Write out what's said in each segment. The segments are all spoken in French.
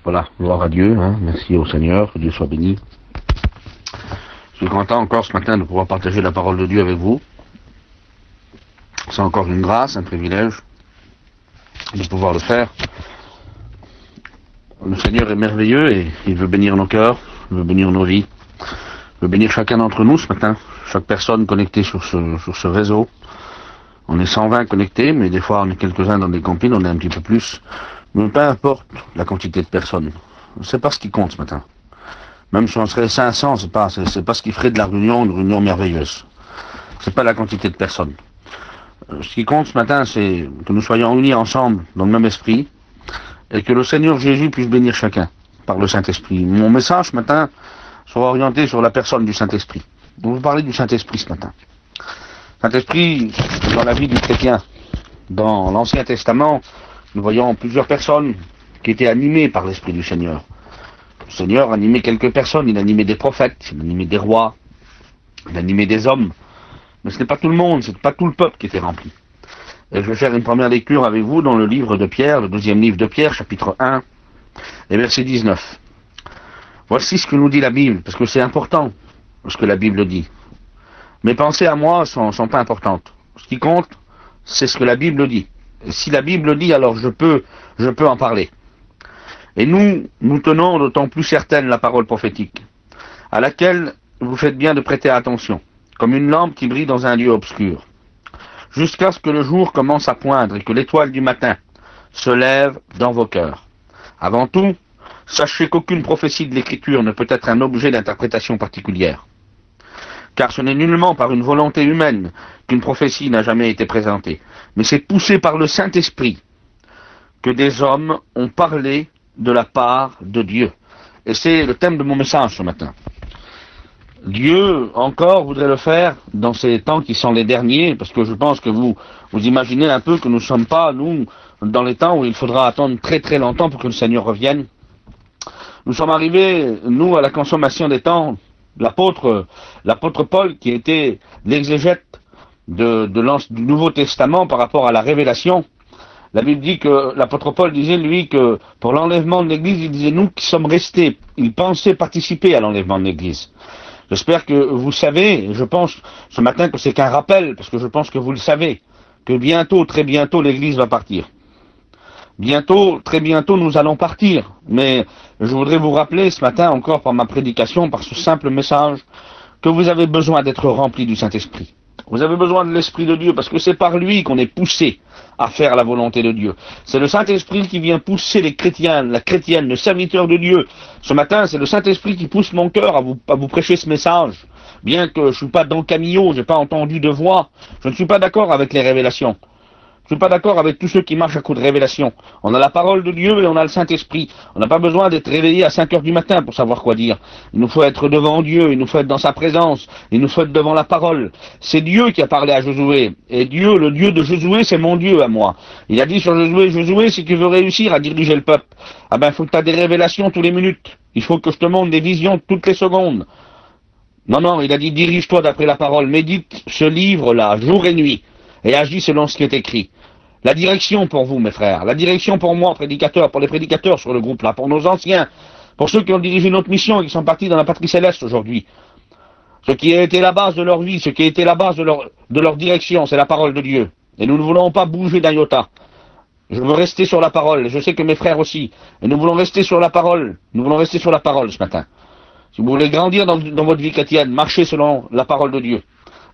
Voilà, gloire à Dieu, hein. Merci au Seigneur, que Dieu soit béni. Je suis content encore ce matin de pouvoir partager la parole de Dieu avec vous. C'est encore une grâce, un privilège de pouvoir le faire. Le Seigneur est merveilleux et il veut bénir nos cœurs, il veut bénir nos vies, il veut bénir chacun d'entre nous ce matin, chaque personne connectée sur ce réseau. On est 120 connectés, mais des fois on est quelques-uns dans des campines, on est un petit peu plus. Mais peu importe la quantité de personnes, c'est pas ce qui compte ce matin. Même si on serait 500, c'est pas ce qui ferait de la réunion une réunion merveilleuse. C'est pas la quantité de personnes. Ce qui compte ce matin, c'est que nous soyons unis ensemble dans le même esprit et que le Seigneur Jésus puisse bénir chacun par le Saint-Esprit. Mon message ce matin sera orienté sur la personne du Saint-Esprit. Je vais vous parler du Saint-Esprit ce matin. Saint-Esprit, dans la vie du chrétien, dans l'Ancien Testament, nous voyons plusieurs personnes qui étaient animées par l'Esprit du Seigneur. Le Seigneur animait quelques personnes, il animait des prophètes, il animait des rois, il animait des hommes. Mais ce n'est pas tout le monde, ce n'est pas tout le peuple qui était rempli. Et je vais faire une première lecture avec vous dans le livre de Pierre, le deuxième livre de Pierre, chapitre 1, et verset 19. Voici ce que nous dit la Bible, parce que c'est important ce que la Bible dit. Mes pensées à moi sont pas importantes. Ce qui compte, c'est ce que la Bible dit. Et si la Bible dit, alors je peux en parler. Et nous tenons d'autant plus certaine la parole prophétique, à laquelle vous faites bien de prêter attention, comme une lampe qui brille dans un lieu obscur, jusqu'à ce que le jour commence à poindre et que l'étoile du matin se lève dans vos cœurs. Avant tout, sachez qu'aucune prophétie de l'Écriture ne peut être un objet d'interprétation particulière. Car ce n'est nullement par une volonté humaine qu'une prophétie n'a jamais été présentée, mais c'est poussé par le Saint-Esprit que des hommes ont parlé de la part de Dieu. Et c'est le thème de mon message ce matin. Dieu, encore, voudrait le faire dans ces temps qui sont les derniers, parce que je pense que vous imaginez un peu que nous ne sommes pas, nous, dans les temps où il faudra attendre très très longtemps pour que le Seigneur revienne. Nous sommes arrivés, nous, à la consommation des temps. L'apôtre Paul, qui était l'exégète du Nouveau Testament par rapport à la révélation, la Bible dit que l'apôtre Paul disait, lui, que pour l'enlèvement de l'Église, il disait, nous qui sommes restés, il pensait participer à l'enlèvement de l'Église. J'espère que vous savez, je pense ce matin que c'est qu'un rappel, parce que je pense que vous le savez, que bientôt, très bientôt, l'Église va partir. Bientôt, très bientôt, nous allons partir. Mais je voudrais vous rappeler ce matin, encore par ma prédication, par ce simple message, que vous avez besoin d'être rempli du Saint-Esprit. Vous avez besoin de l'Esprit de Dieu, parce que c'est par lui qu'on est poussé à faire la volonté de Dieu. C'est le Saint-Esprit qui vient pousser les chrétiens, la chrétienne, le serviteur de Dieu. Ce matin, c'est le Saint-Esprit qui pousse mon cœur à vous prêcher ce message. Bien que je ne suis pas dans le camillot, je n'ai pas entendu de voix, je ne suis pas d'accord avec les révélations. Je ne suis pas d'accord avec tous ceux qui marchent à coup de révélation. On a la parole de Dieu et on a le Saint-Esprit. On n'a pas besoin d'être réveillé à 5 heures du matin pour savoir quoi dire. Il nous faut être devant Dieu, il nous faut être dans sa présence, il nous faut être devant la parole. C'est Dieu qui a parlé à Josué. Et Dieu, le Dieu de Josué, c'est mon Dieu à moi. Il a dit sur Josué, Josué, si tu veux réussir à diriger le peuple, ah ben, il faut que tu aies des révélations tous les minutes. Il faut que je te montre des visions toutes les secondes. Non, il a dit, dirige-toi d'après la parole, médite ce livre-là, jour et nuit, et agis selon ce qui est écrit. La direction pour vous, mes frères, la direction pour moi, prédicateur, pour les prédicateurs sur le groupe là, pour nos anciens, pour ceux qui ont dirigé notre mission et qui sont partis dans la patrie céleste aujourd'hui. Ce qui a été la base de leur vie, ce qui a été la base de leur direction, c'est la parole de Dieu. Et nous ne voulons pas bouger d'un iota. Je veux rester sur la parole, et je sais que mes frères aussi. Et nous voulons rester sur la parole. Nous voulons rester sur la parole ce matin. Si vous voulez grandir dans votre vie chrétienne, marchez selon la parole de Dieu.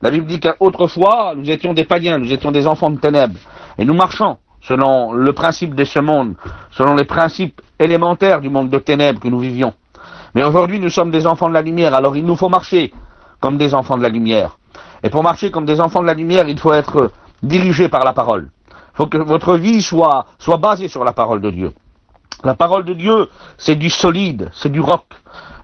La Bible dit qu'autrefois, nous étions des païens, nous étions des enfants de ténèbres. Et nous marchons selon le principe de ce monde, selon les principes élémentaires du monde de ténèbres que nous vivions. Mais aujourd'hui, nous sommes des enfants de la lumière, alors il nous faut marcher comme des enfants de la lumière. Et pour marcher comme des enfants de la lumière, il faut être dirigé par la parole. Il faut que votre vie soit basée sur la parole de Dieu. La parole de Dieu, c'est du solide, c'est du roc.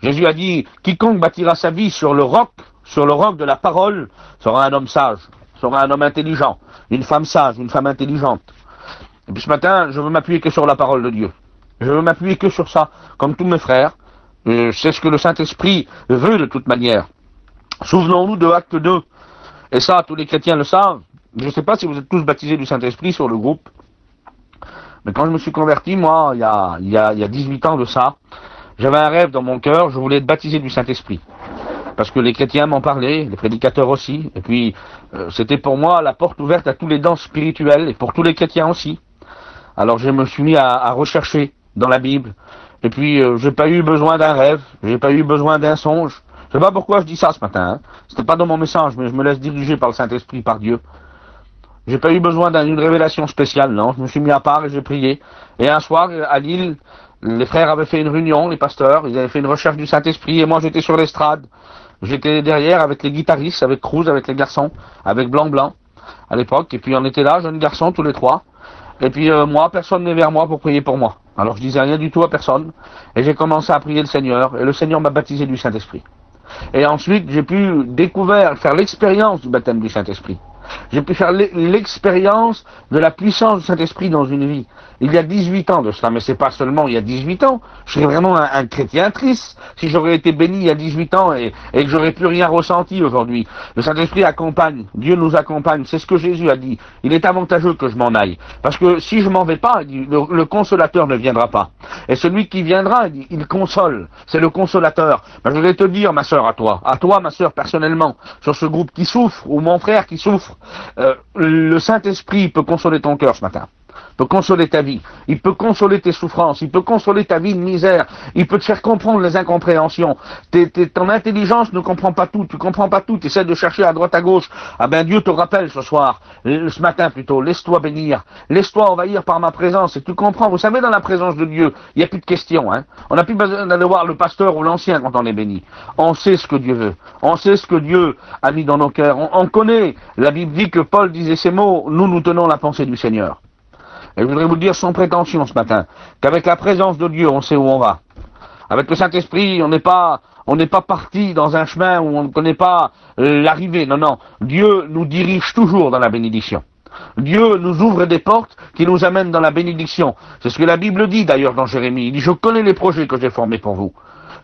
Jésus a dit, quiconque bâtira sa vie sur le roc de la parole, sera un homme sage, sera un homme intelligent, une femme sage, une femme intelligente. Et puis ce matin, je veux m'appuyer que sur la parole de Dieu. Je veux m'appuyer que sur ça, comme tous mes frères. C'est ce que le Saint-Esprit veut de toute manière. Souvenons-nous de Acte 2. Et ça, tous les chrétiens le savent. Je ne sais pas si vous êtes tous baptisés du Saint-Esprit sur le groupe. Mais quand je me suis converti, moi, il y a 18 ans de ça, j'avais un rêve dans mon cœur, je voulais être baptisé du Saint-Esprit. Parce que les chrétiens m'en parlaient, les prédicateurs aussi, et puis c'était pour moi la porte ouverte à tous les dons spirituels, et pour tous les chrétiens aussi. Alors je me suis mis à rechercher dans la Bible, et puis j'ai pas eu besoin d'un rêve, j'ai pas eu besoin d'un songe. Je sais pas pourquoi je dis ça ce matin, hein. C'était pas dans mon message, mais je me laisse diriger par le Saint-Esprit, par Dieu. J'ai pas eu besoin d'une révélation spéciale, non. Je me suis mis à part et j'ai prié. Et un soir, à Lille, les frères avaient fait une réunion, les pasteurs, ils avaient fait une recherche du Saint-Esprit, et moi j'étais sur l'estrade. J'étais derrière avec les guitaristes, avec Cruz, avec les garçons, avec Blanc, à l'époque, et puis on était là, jeunes garçons, tous les trois. Et puis moi, personne n'est vers moi pour prier pour moi. Alors je disais rien du tout à personne, et j'ai commencé à prier le Seigneur, et le Seigneur m'a baptisé du Saint-Esprit. Et ensuite, j'ai pu faire l'expérience du baptême du Saint-Esprit. J'ai pu faire l'expérience de la puissance du Saint-Esprit dans une vie. Il y a 18 ans de cela, mais c'est pas seulement il y a 18 ans. Je serais vraiment un chrétien triste si j'aurais été béni il y a 18 ans et que j'aurais plus rien ressenti aujourd'hui. Le Saint-Esprit accompagne, Dieu nous accompagne, c'est ce que Jésus a dit. Il est avantageux que je m'en aille. Parce que si je m'en vais pas, le consolateur ne viendra pas. Et celui qui viendra, il console. C'est le consolateur. Ben, je voudrais te dire, ma sœur, à toi, ma sœur, personnellement, sur ce groupe qui souffre, ou mon frère qui souffre, le Saint-Esprit peut consoler ton cœur ce matin. Il peut consoler ta vie, il peut consoler tes souffrances, il peut consoler ta vie de misère, il peut te faire comprendre les incompréhensions. Ton intelligence ne comprend pas tout, tu comprends pas tout, tu essaies de chercher à droite à gauche. Ah ben Dieu te rappelle ce matin plutôt, laisse-toi bénir, laisse-toi envahir par ma présence, et tu comprends, vous savez, dans la présence de Dieu, il n'y a plus de questions, hein. On n'a plus besoin d'aller voir le pasteur ou l'ancien quand on est béni. On sait ce que Dieu veut, on sait ce que Dieu a mis dans nos cœurs, on connaît, la Bible dit que Paul disait ces mots, nous tenons la pensée du Seigneur. Et je voudrais vous dire sans prétention ce matin, qu'avec la présence de Dieu, on sait où on va. Avec le Saint-Esprit, on n'est pas parti dans un chemin où on ne connaît pas l'arrivée. Non, non. Dieu nous dirige toujours dans la bénédiction. Dieu nous ouvre des portes qui nous amènent dans la bénédiction. C'est ce que la Bible dit d'ailleurs dans Jérémie. Il dit, je connais les projets que j'ai formés pour vous.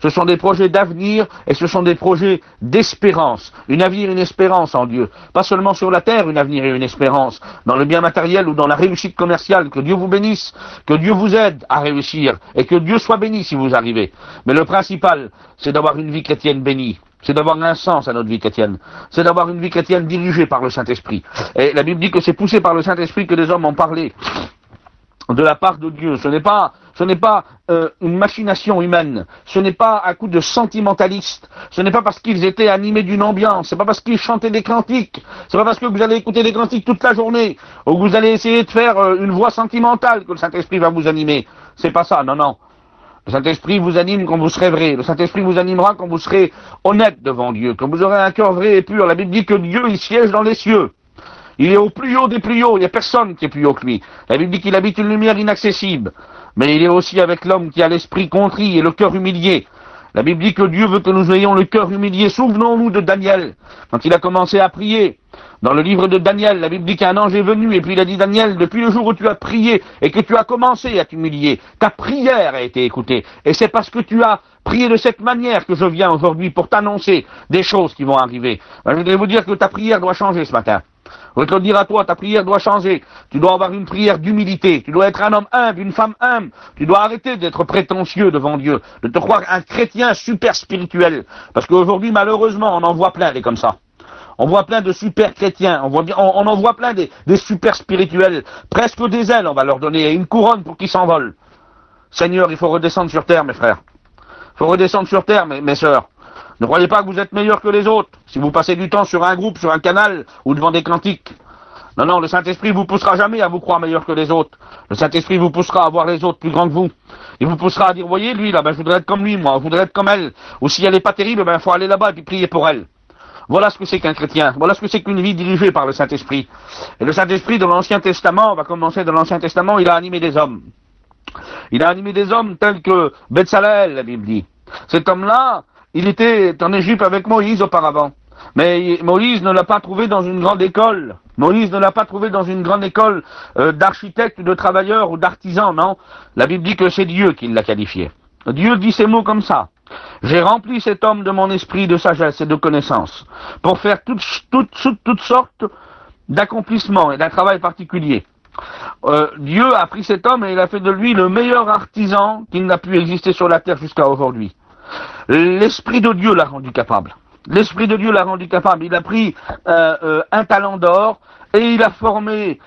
Ce sont des projets d'avenir et ce sont des projets d'espérance. Une avenir, une espérance en Dieu. Pas seulement sur la terre, une avenir et une espérance. Dans le bien matériel ou dans la réussite commerciale. Que Dieu vous bénisse, que Dieu vous aide à réussir et que Dieu soit béni si vous arrivez. Mais le principal, c'est d'avoir une vie chrétienne bénie. C'est d'avoir un sens à notre vie chrétienne. C'est d'avoir une vie chrétienne dirigée par le Saint-Esprit. Et la Bible dit que c'est poussé par le Saint-Esprit que des hommes ont parlé de la part de Dieu. Ce n'est pas une machination humaine. Ce n'est pas un coup de sentimentaliste. Ce n'est pas parce qu'ils étaient animés d'une ambiance. C'est pas parce qu'ils chantaient des cantiques. C'est pas parce que vous allez écouter des cantiques toute la journée ou que vous allez essayer de faire une voix sentimentale que le Saint-Esprit va vous animer. C'est pas ça, non, non. Le Saint-Esprit vous anime quand vous serez vrai. Le Saint-Esprit vous animera quand vous serez honnête devant Dieu. Quand vous aurez un cœur vrai et pur. La Bible dit que Dieu, il siège dans les cieux. Il est au plus haut des plus hauts, il n'y a personne qui est plus haut que lui. La Bible dit qu'il habite une lumière inaccessible. Mais il est aussi avec l'homme qui a l'esprit contrit et le cœur humilié. La Bible dit que Dieu veut que nous ayons le cœur humilié. Souvenons-nous de Daniel, quand il a commencé à prier. Dans le livre de Daniel, la Bible dit qu'un ange est venu et puis il a dit, Daniel, depuis le jour où tu as prié et que tu as commencé à t'humilier, ta prière a été écoutée. Et c'est parce que tu as prié de cette manière que je viens aujourd'hui pour t'annoncer des choses qui vont arriver. Je voudrais vous dire que ta prière doit changer ce matin. Je voudrais te dire à toi, ta prière doit changer. Tu dois avoir une prière d'humilité. Tu dois être un homme humble, une femme humble. Tu dois arrêter d'être prétentieux devant Dieu, de te croire un chrétien super spirituel. Parce qu'aujourd'hui, malheureusement, on en voit plein des comme ça. On voit plein de super chrétiens, on en voit plein des super spirituels. Presque des ailes, on va leur donner, et une couronne pour qu'ils s'envolent. Seigneur, il faut redescendre sur terre, mes frères. Il faut redescendre sur terre, mes sœurs. Ne croyez pas que vous êtes meilleurs que les autres, si vous passez du temps sur un groupe, sur un canal, ou devant des cantiques. Non, non, le Saint-Esprit vous poussera jamais à vous croire meilleur que les autres. Le Saint-Esprit vous poussera à voir les autres plus grands que vous. Il vous poussera à dire, voyez, lui, là, je voudrais être comme lui, moi, je voudrais être comme elle. Ou si elle n'est pas terrible, il faut aller là-bas et puis prier pour elle. Voilà ce que c'est qu'un chrétien. Voilà ce que c'est qu'une vie dirigée par le Saint-Esprit. Et le Saint-Esprit, dans l'Ancien Testament, on va commencer dans l'Ancien Testament, il a animé des hommes. Il a animé des hommes tels que Betsalel, la Bible dit. Cet homme-là, il était en Égypte avec Moïse auparavant. Mais Moïse ne l'a pas trouvé dans une grande école. Moïse ne l'a pas trouvé dans une grande école d'architectes, de travailleurs ou d'artisans, non. La Bible dit que c'est Dieu qui l'a qualifié. Dieu dit ces mots comme ça. J'ai rempli cet homme de mon esprit de sagesse et de connaissance pour faire toutes sortes d'accomplissements et d'un travail particulier. Dieu a pris cet homme et il a fait de lui le meilleur artisan qu'il n'a pu exister sur la terre jusqu'à aujourd'hui. L'Esprit de Dieu l'a rendu capable. L'Esprit de Dieu l'a rendu capable. Il a pris un talent d'or et il a formé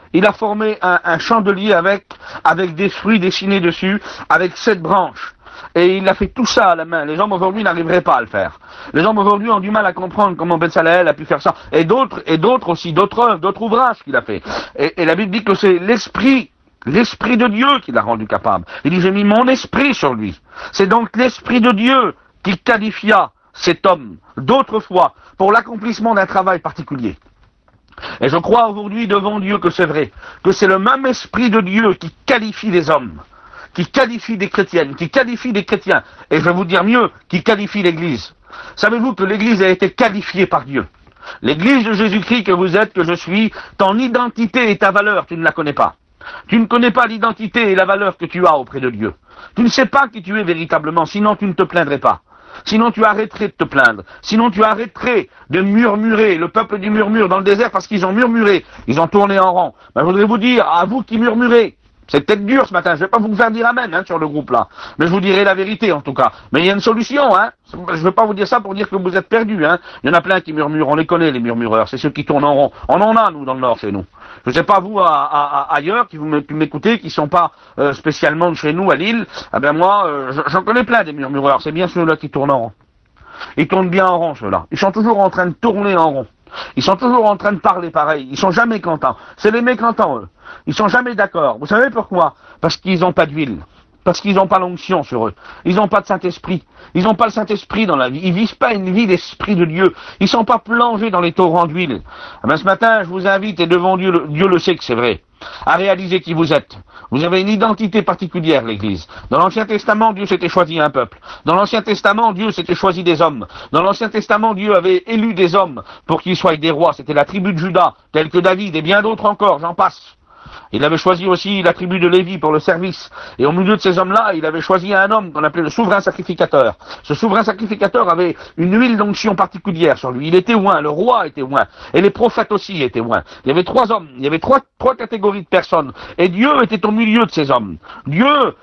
un chandelier avec des fruits dessinés dessus, avec 7 branches. Et il a fait tout ça à la main. Les hommes aujourd'hui n'arriveraient pas à le faire. Les hommes aujourd'hui ont du mal à comprendre comment Bezalel a pu faire ça. Et d'autres aussi, d'autres ouvrages qu'il a fait. Et la Bible dit que c'est l'Esprit de Dieu qui l'a rendu capable. Il dit, j'ai mis mon esprit sur lui. C'est donc l'Esprit de Dieu qui qualifia cet homme d'autrefois pour l'accomplissement d'un travail particulier. Et je crois aujourd'hui devant Dieu que c'est vrai, que c'est le même Esprit de Dieu qui qualifie les hommes, qui qualifie des chrétiennes, qui qualifie des chrétiens, et je vais vous dire mieux, qui qualifie l'Église. Savez-vous que l'Église a été qualifiée par Dieu? L'Église de Jésus-Christ que vous êtes, que je suis, ton identité et ta valeur, tu ne la connais pas. Tu ne connais pas l'identité et la valeur que tu as auprès de Dieu. Tu ne sais pas qui tu es véritablement, sinon tu ne te plaindrais pas. Sinon tu arrêterais de te plaindre. Sinon tu arrêterais de murmurer. Le peuple du murmure dans le désert parce qu'ils ont murmuré. Ils ont tourné en rond. Ben, je voudrais vous dire, à vous qui murmurez, c'est peut-être dur ce matin, je vais pas vous faire dire amen sur le groupe là, mais je vous dirai la vérité en tout cas. Mais il y a une solution, je vais pas vous dire ça pour dire que vous êtes perdus, Il y en a plein qui murmurent, on les connaît les murmureurs, c'est ceux qui tournent en rond. On en a nous dans le Nord chez nous. Je sais pas vous ailleurs qui m'écoutez, qui sont pas spécialement de chez nous à Lille, moi j'en connais plein des murmureurs, c'est bien ceux-là qui tournent en rond. Ils tournent bien en rond ceux-là. Ils sont toujours en train de tourner en rond. Ils sont toujours en train de parler pareil. Ils sont jamais contents. C'est les mécontents, eux. Ils sont jamais d'accord. Vous savez pourquoi? Parce qu'ils n'ont pas d'huile. Parce qu'ils n'ont pas l'onction sur eux. Ils n'ont pas de Saint-Esprit. Ils n'ont pas le Saint-Esprit dans la vie. Ils vivent pas une vie d'Esprit de Dieu. Ils sont pas plongés dans les torrents d'huile. Ce matin, je vous invite, et devant Dieu, Dieu le sait que c'est vrai, à réaliser qui vous êtes. Vous avez une identité particulière, l'Église. Dans l'Ancien Testament, Dieu s'était choisi un peuple. Dans l'Ancien Testament, Dieu s'était choisi des hommes. Dans l'Ancien Testament, Dieu avait élu des hommes pour qu'ils soient des rois. C'était la tribu de Juda, telle que David et bien d'autres encore, j'en passe. Il avait choisi aussi la tribu de Lévi pour le service. Et au milieu de ces hommes-là, il avait choisi un homme qu'on appelait le souverain sacrificateur. Ce souverain sacrificateur avait une huile d'onction particulière sur lui. Il était oint, le roi était oint, et les prophètes aussi étaient oints. Il y avait 3 hommes, il y avait trois catégories de personnes. Et Dieu était au milieu de ces hommes. Dieu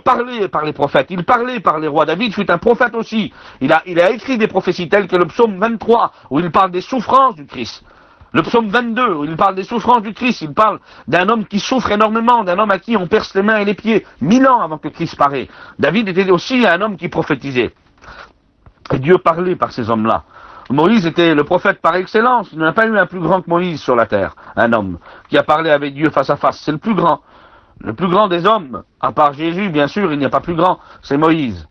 parlait par les prophètes, il parlait par les rois. David fut un prophète aussi. Il a écrit des prophéties telles que le psaume 23, où il parle des souffrances du Christ. Le psaume 22, où il parle des souffrances du Christ, il parle d'un homme qui souffre énormément, d'un homme à qui on perce les mains et les pieds, 1000 ans avant que Christ paraît. David était aussi un homme qui prophétisait. Et Dieu parlait par ces hommes-là. Moïse était le prophète par excellence. Il n'y en a pas eu un plus grand que Moïse sur la terre. Un homme qui a parlé avec Dieu face à face. C'est le plus grand. Le plus grand des hommes, à part Jésus, bien sûr, il n'y a pas plus grand, c'est Moïse.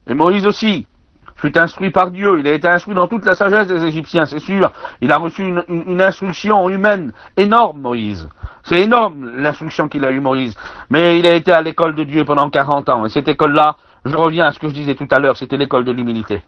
Et Moïse aussi fut instruit par Dieu, il a été instruit dans toute la sagesse des Égyptiens, c'est sûr. Il a reçu une instruction humaine énorme, Moïse. C'est énorme l'instruction qu'il a eue, Moïse. Mais il a été à l'école de Dieu pendant 40 ans. Et cette école-là, je reviens à ce que je disais tout à l'heure, c'était l'école de l'humilité.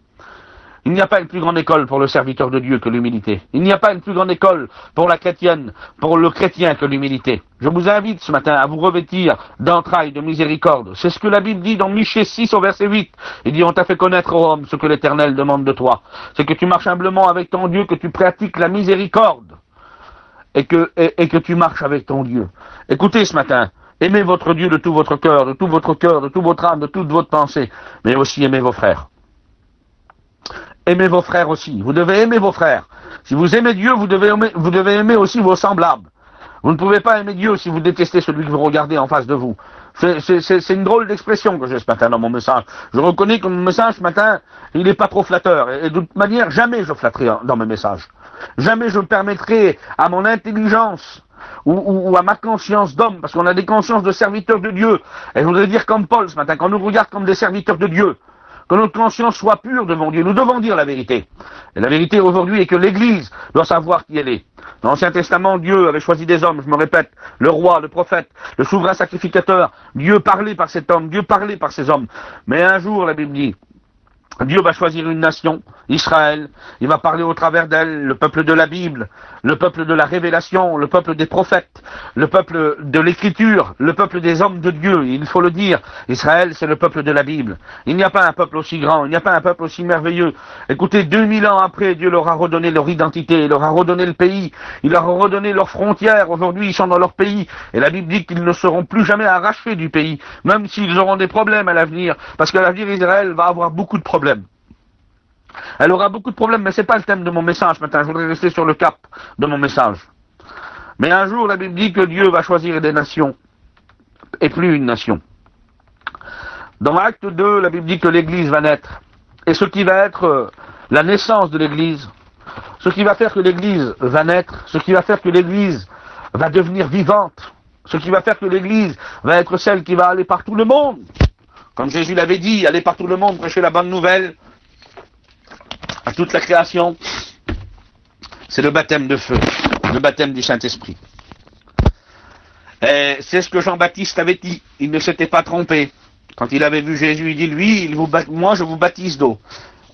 Il n'y a pas une plus grande école pour le serviteur de Dieu que l'humilité. Il n'y a pas une plus grande école pour la chrétienne, pour le chrétien que l'humilité. Je vous invite ce matin à vous revêtir d'entrailles de miséricorde. C'est ce que la Bible dit dans Michée 6 au verset 8. Il dit, on t'a fait connaître, ô homme, ce que l'Éternel demande de toi. C'est que tu marches humblement avec ton Dieu, que tu pratiques la miséricorde. Et que tu marches avec ton Dieu. Écoutez ce matin. Aimez votre Dieu de tout votre cœur, de toute votre âme, de toute votre pensée. Mais aussi aimez vos frères. Aimez vos frères aussi. Vous devez aimer vos frères. Si vous aimez Dieu, vous devez aimer aussi vos semblables. Vous ne pouvez pas aimer Dieu si vous détestez celui que vous regardez en face de vous. C'est une drôle d'expression que j'ai ce matin dans mon message. Je reconnais que mon message ce matin, il n'est pas trop flatteur. Et de toute manière, jamais je flatterai dans mes messages. Jamais je me permettrai à mon intelligence ou à ma conscience d'homme, parce qu'on a des consciences de serviteurs de Dieu. Et je voudrais dire comme Paul ce matin, qu'on nous regarde comme des serviteurs de Dieu. Que notre conscience soit pure devant Dieu. Nous devons dire la vérité. Et la vérité aujourd'hui est que l'Église doit savoir qui elle est. Dans l'Ancien Testament, Dieu avait choisi des hommes, je me répète, le roi, le prophète, le souverain sacrificateur. Dieu parlait par cet homme, Dieu parlait par ces hommes. Mais un jour, la Bible dit, Dieu va choisir une nation, Israël. Il va parler au travers d'elle, le peuple de la Bible, le peuple de la révélation, le peuple des prophètes, le peuple de l'écriture, le peuple des hommes de Dieu. Il faut le dire, Israël, c'est le peuple de la Bible. Il n'y a pas un peuple aussi grand, il n'y a pas un peuple aussi merveilleux. Écoutez, 2000 ans après, Dieu leur a redonné leur identité, il leur a redonné le pays, il leur a redonné leurs frontières. Aujourd'hui, ils sont dans leur pays. Et la Bible dit qu'ils ne seront plus jamais arrachés du pays, même s'ils auront des problèmes à l'avenir, parce qu'à l'avenir, Israël va avoir beaucoup de problèmes. Elle aura beaucoup de problèmes, mais c'est pas le thème de mon message maintenant. Je voudrais rester sur le cap de mon message. Mais un jour, la Bible dit que Dieu va choisir des nations, et plus une nation. Dans Acte 2, la Bible dit que l'Église va naître. Et ce qui va être la naissance de l'Église, ce qui va faire que l'Église va naître, ce qui va faire que l'Église va devenir vivante, ce qui va faire que l'Église va être celle qui va aller par tout le monde. Comme Jésus l'avait dit, aller par tout le monde, prêcher la bonne nouvelle à toute la création, c'est le baptême de feu, le baptême du Saint-Esprit. Et c'est ce que Jean-Baptiste avait dit, il ne s'était pas trompé. Quand il avait vu Jésus, il dit, lui, moi je vous baptise d'eau,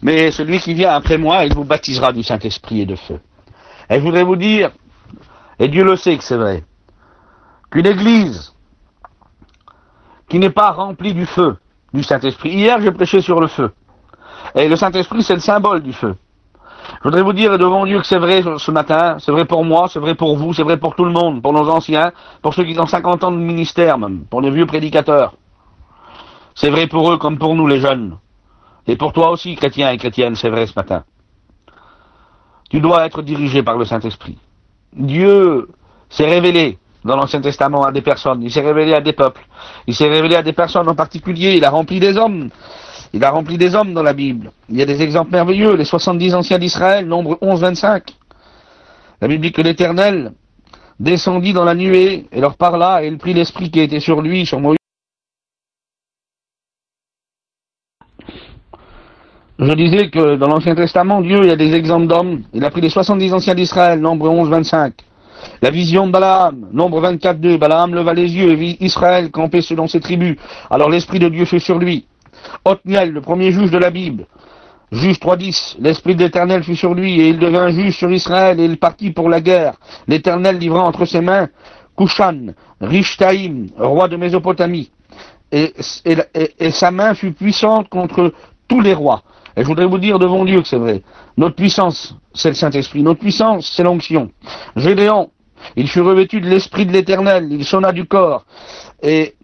mais celui qui vient après moi, il vous baptisera du Saint-Esprit et de feu. Et je voudrais vous dire, et Dieu le sait que c'est vrai, qu'une église qui n'est pas remplie du feu, du Saint-Esprit, hier j'ai prêché sur le feu, et le Saint-Esprit, c'est le symbole du feu. Je voudrais vous dire devant Dieu que c'est vrai ce matin, c'est vrai pour moi, c'est vrai pour vous, c'est vrai pour tout le monde, pour nos anciens, pour ceux qui ont 50 ans de ministère même, pour les vieux prédicateurs. C'est vrai pour eux comme pour nous les jeunes. Et pour toi aussi, chrétien et chrétienne, c'est vrai ce matin. Tu dois être dirigé par le Saint-Esprit. Dieu s'est révélé dans l'Ancien Testament à des personnes, il s'est révélé à des peuples, il s'est révélé à des personnes en particulier, il a rempli des hommes. Il a rempli des hommes dans la Bible. Il y a des exemples merveilleux. Les 70 anciens d'Israël, nombre 11-25. La Bible dit que l'Éternel descendit dans la nuée et leur parla et il prit l'esprit qui était sur lui, sur Moïse. Je disais que dans l'Ancien Testament, Dieu, il y a des exemples d'hommes. Il a pris les 70 anciens d'Israël, nombre 11-25. La vision de Balaam, nombre 24-2. Balaam leva les yeux et vit Israël camper selon ses tribus. Alors l'Esprit de Dieu fut sur lui. Othniel, le premier juge de la Bible, juge 3.10, l'Esprit de l'Éternel fut sur lui, et il devint juge sur Israël, et il partit pour la guerre. L'Éternel livra entre ses mains Cushan, Rishtaïm, roi de Mésopotamie, et sa main fut puissante contre tous les rois. Et je voudrais vous dire devant Dieu que c'est vrai. Notre puissance, c'est le Saint-Esprit. Notre puissance, c'est l'onction. Gédéon, il fut revêtu de l'Esprit de l'Éternel, il sonna du corps, et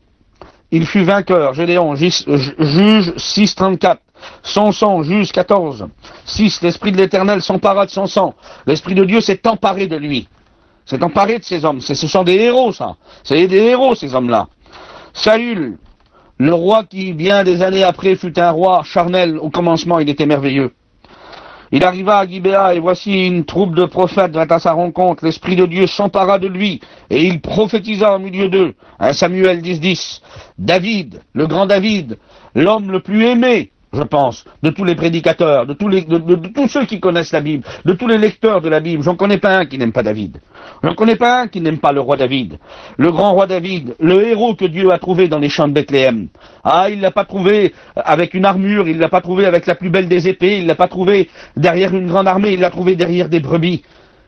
il fut vainqueur. Gédéon, juge 6.34. Samson, juge 14. 6. L'Esprit de l'Éternel s'empara de son sang. L'Esprit de Dieu s'est emparé de lui. S'est emparé de ces hommes. Ce sont des héros, ça. C'est des héros, ces hommes-là. Saül, le roi qui, bien des années après, fut un roi charnel. Au commencement, il était merveilleux. Il arriva à Gibéa, et voici une troupe de prophètes vint à sa rencontre. L'Esprit de Dieu s'empara de lui, et il prophétisa au milieu d'eux. 1 Samuel 10.10. David, le grand David, l'homme le plus aimé, je pense, de tous les prédicateurs, de tous ceux qui connaissent la Bible, de tous les lecteurs de la Bible. J'en connais pas un qui n'aime pas David. J'en connais pas un qui n'aime pas le roi David. Le grand roi David, le héros que Dieu a trouvé dans les champs de Bethléem. Ah, il l'a pas trouvé avec une armure, il l'a pas trouvé avec la plus belle des épées, il l'a pas trouvé derrière une grande armée, il l'a trouvé derrière des brebis.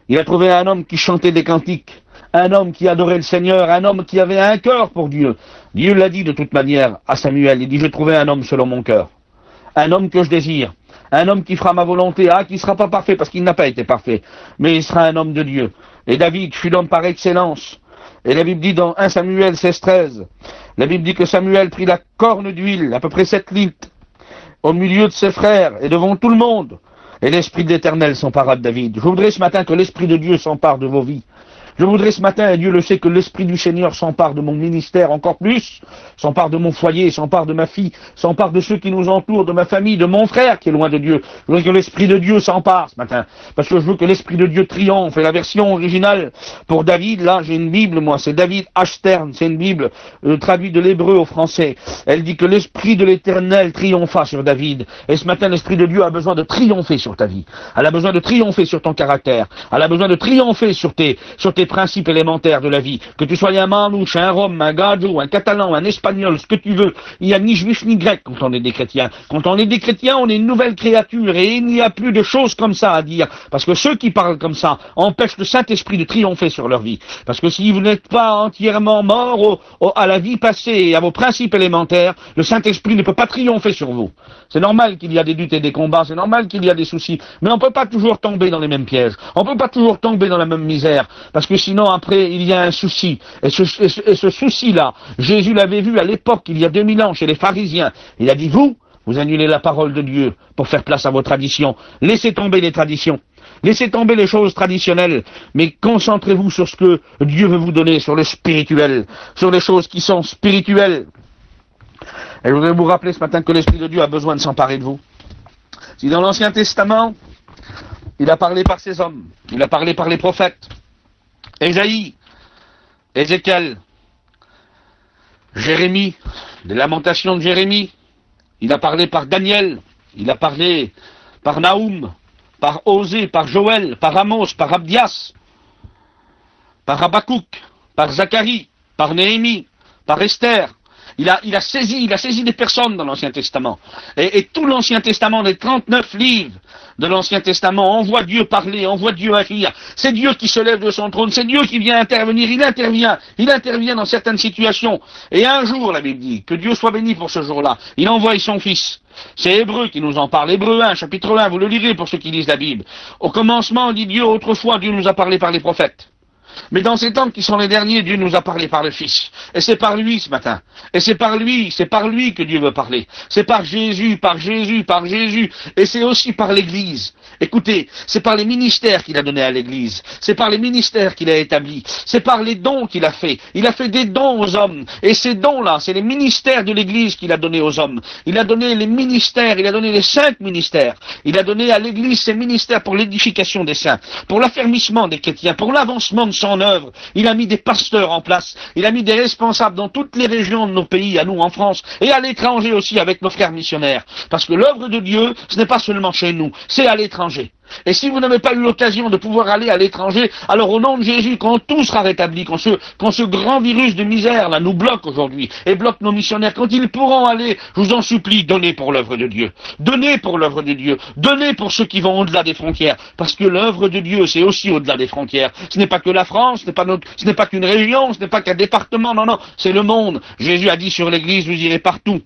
Il a trouvé un homme qui chantait des cantiques, un homme qui adorait le Seigneur, un homme qui avait un cœur pour Dieu. Dieu l'a dit de toute manière à Samuel, il dit, j'ai trouvé un homme selon mon cœur. Un homme que je désire, un homme qui fera ma volonté, qui ne sera pas parfait parce qu'il n'a pas été parfait, mais il sera un homme de Dieu. Et David fut l'homme par excellence. Et la Bible dit dans 1 Samuel 16.13, la Bible dit que Samuel prit la corne d'huile, à peu près 7 litres, au milieu de ses frères et devant tout le monde. Et l'Esprit de l'Éternel s'empara de David. Je voudrais ce matin que l'Esprit de Dieu s'empare de vos vies. Je voudrais ce matin, et Dieu le sait, que l'Esprit du Seigneur s'empare de mon ministère encore plus, s'empare de mon foyer, s'empare de ma fille, s'empare de ceux qui nous entourent, de ma famille, de mon frère qui est loin de Dieu. Je voudrais que l'Esprit de Dieu s'empare ce matin, parce que je veux que l'Esprit de Dieu triomphe. Et la version originale pour David, là, j'ai une Bible, moi, c'est David Ashtern, c'est une Bible traduite de l'hébreu au français. Elle dit que l'Esprit de l'Éternel triompha sur David. Et ce matin, l'Esprit de Dieu a besoin de triompher sur ta vie. Elle a besoin de triompher sur ton caractère. Elle a besoin de triompher sur tes principes élémentaires de la vie. Que tu sois un manouche, un rome, un gadou, un catalan, un espagnol, ce que tu veux. Il n'y a ni juif ni grec quand on est des chrétiens. Quand on est des chrétiens, on est une nouvelle créature et il n'y a plus de choses comme ça à dire. Parce que ceux qui parlent comme ça empêchent le Saint-Esprit de triompher sur leur vie. Parce que si vous n'êtes pas entièrement mort à la vie passée et à vos principes élémentaires, le Saint-Esprit ne peut pas triompher sur vous. C'est normal qu'il y a des luttes et des combats, c'est normal qu'il y a des soucis, mais on ne peut pas toujours tomber dans les mêmes pièges, on ne peut pas toujours tomber dans la même misère, parce que sinon après il y a un souci, et ce souci-là, Jésus l'avait vu à l'époque, il y a 2000 ans, chez les pharisiens, il a dit vous annulez la parole de Dieu pour faire place à vos traditions, laissez tomber les traditions. Laissez tomber les choses traditionnelles, mais concentrez-vous sur ce que Dieu veut vous donner, sur le spirituel, sur les choses qui sont spirituelles. Et je voudrais vous rappeler ce matin que l'Esprit de Dieu a besoin de s'emparer de vous. Si dans l'Ancien Testament, il a parlé par ses hommes, il a parlé par les prophètes, Ésaïe, Ézéchiel, Jérémie, les lamentations de Jérémie, il a parlé par Daniel, il a parlé par Naoum, par Osée, par Joël, par Amos, par Abdias, par Habakkuk, par Zacharie, par Néhémie, par Esther. Il a saisi des personnes dans l'Ancien Testament. Et tout l'Ancien Testament, les 39 livres de l'Ancien Testament, on voit Dieu parler, on voit Dieu agir. C'est Dieu qui se lève de son trône, c'est Dieu qui vient intervenir, il intervient dans certaines situations. Et un jour, la Bible dit, que Dieu soit béni pour ce jour-là, il envoie son Fils. C'est Hébreux qui nous en parle. Hébreux 1, chapitre 1, vous le lirez pour ceux qui lisent la Bible. Au commencement, dit Dieu, autrefois, Dieu nous a parlé par les prophètes. Mais dans ces temps qui sont les derniers, Dieu nous a parlé par le Fils. Et c'est par lui ce matin. Et c'est par lui que Dieu veut parler. C'est par Jésus, par Jésus, par Jésus. Et c'est aussi par l'Église. Écoutez, c'est par les ministères qu'il a donnés à l'Église. C'est par les ministères qu'il a établis. C'est par les dons qu'il a fait. Il a fait des dons aux hommes. Et ces dons-là, c'est les ministères de l'Église qu'il a donnés aux hommes. Il a donné les ministères, il a donné les 5 ministères. Il a donné à l'Église ces ministères pour l'édification des saints, pour l'affermissement des chrétiens, pour l'avancement de son œuvre. Il a mis des pasteurs en place. Il a mis des responsables dans toutes les régions de nos pays, à nous en France, et à l'étranger aussi avec nos frères missionnaires. Parce que l'œuvre de Dieu, ce n'est pas seulement chez nous, c'est à l'étranger. Et si vous n'avez pas eu l'occasion de pouvoir aller à l'étranger, alors au nom de Jésus, quand tout sera rétabli, quand ce grand virus de misère là nous bloque aujourd'hui, et bloque nos missionnaires, quand ils pourront aller, je vous en supplie, donnez pour l'œuvre de Dieu. Donnez pour l'œuvre de Dieu. Donnez pour ceux qui vont au-delà des frontières. Parce que l'œuvre de Dieu, c'est aussi au-delà des frontières. Ce n'est pas que la France, ce n'est pas qu'une région, ce n'est pas qu'un département, non, c'est le monde. Jésus a dit sur l'Église, vous irez partout.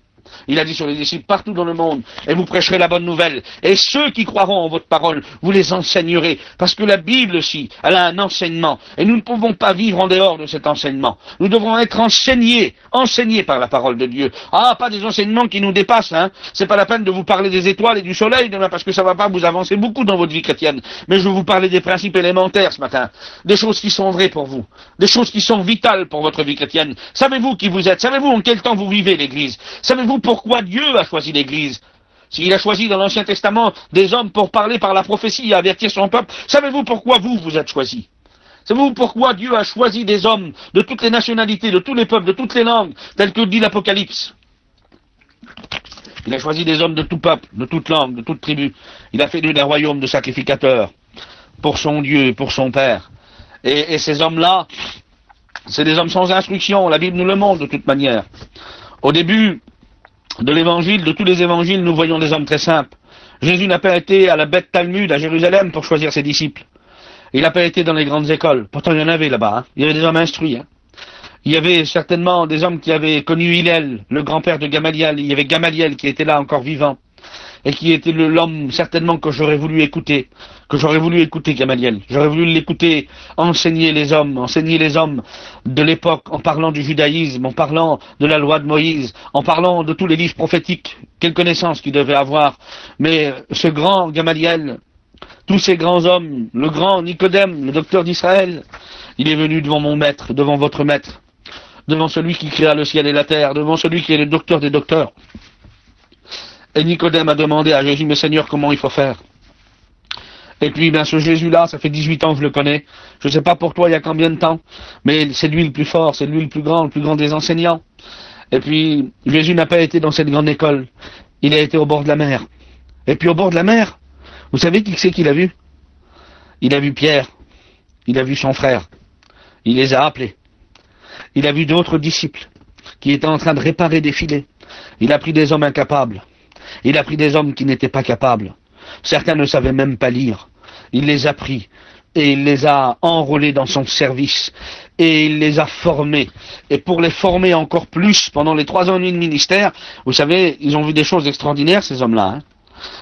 Il a dit sur les disciples partout dans le monde, et vous prêcherez la bonne nouvelle. Et ceux qui croiront en votre parole, vous les enseignerez. Parce que la Bible aussi, elle a un enseignement. Et nous ne pouvons pas vivre en dehors de cet enseignement. Nous devrons être enseignés par la parole de Dieu. Ah, pas des enseignements qui nous dépassent, hein. C'est pas la peine de vous parler des étoiles et du soleil demain, parce que ça va pas vous avancer beaucoup dans votre vie chrétienne. Mais je vais vous parler des principes élémentaires ce matin. Des choses qui sont vraies pour vous. Des choses qui sont vitales pour votre vie chrétienne. Savez-vous qui vous êtes? Savez-vous en quel temps vous vivez l'Église? Savez-vous pourquoi Dieu a choisi l'Église? S'il a choisi dans l'Ancien Testament des hommes pour parler par la prophétie et avertir son peuple, savez-vous pourquoi vous êtes choisis? Savez-vous pourquoi Dieu a choisi des hommes de toutes les nationalités, de tous les peuples, de toutes les langues, tel que dit l'Apocalypse? Il a choisi des hommes de tout peuple, de toute langue, de toute tribu. Il a fait d'eux des royaumes de sacrificateurs pour son Dieu, pour son Père. Et ces hommes-là, c'est des hommes sans instruction. La Bible nous le montre de toute manière. Au début de l'évangile, de tous les évangiles, nous voyons des hommes très simples. Jésus n'a pas été à la Beth Talmud à Jérusalem pour choisir ses disciples. Il n'a pas été dans les grandes écoles. Pourtant, il y en avait là-bas. Hein. Il y avait des hommes instruits. Hein. Il y avait certainement des hommes qui avaient connu Hillel, le grand-père de Gamaliel. Il y avait Gamaliel qui était là encore vivant. Et qui était l'homme certainement que j'aurais voulu écouter. Gamaliel. J'aurais voulu l'écouter enseigner les hommes de l'époque, en parlant du judaïsme, en parlant de la loi de Moïse, en parlant de tous les livres prophétiques. Quelle connaissance qu'il devait avoir. Mais ce grand Gamaliel, tous ces grands hommes, le grand Nicodème, le docteur d'Israël, il est venu devant mon maître, devant votre maître, devant celui qui créa le ciel et la terre, devant celui qui est le docteur des docteurs. Et Nicodème a demandé à Jésus, mais Seigneur, comment il faut faire? Et puis, ce Jésus-là, ça fait 18 ans que je le connais. Je ne sais pas pour toi, il y a combien de temps, mais c'est lui le plus fort, c'est lui le plus grand des enseignants. Et puis, Jésus n'a pas été dans cette grande école. Il a été au bord de la mer. Et puis, au bord de la mer, vous savez qui c'est qu'il a vu? Il a vu Pierre. Il a vu son frère. Il les a appelés. Il a vu d'autres disciples qui étaient en train de réparer des filets. Il a pris des hommes incapables. Il a pris des hommes qui n'étaient pas capables. Certains ne savaient même pas lire. Il les a pris et il les a enrôlés dans son service. Et il les a formés. Et pour les former encore plus, pendant les 3 ans et demi de ministère, vous savez, ils ont vu des choses extraordinaires, ces hommes-là.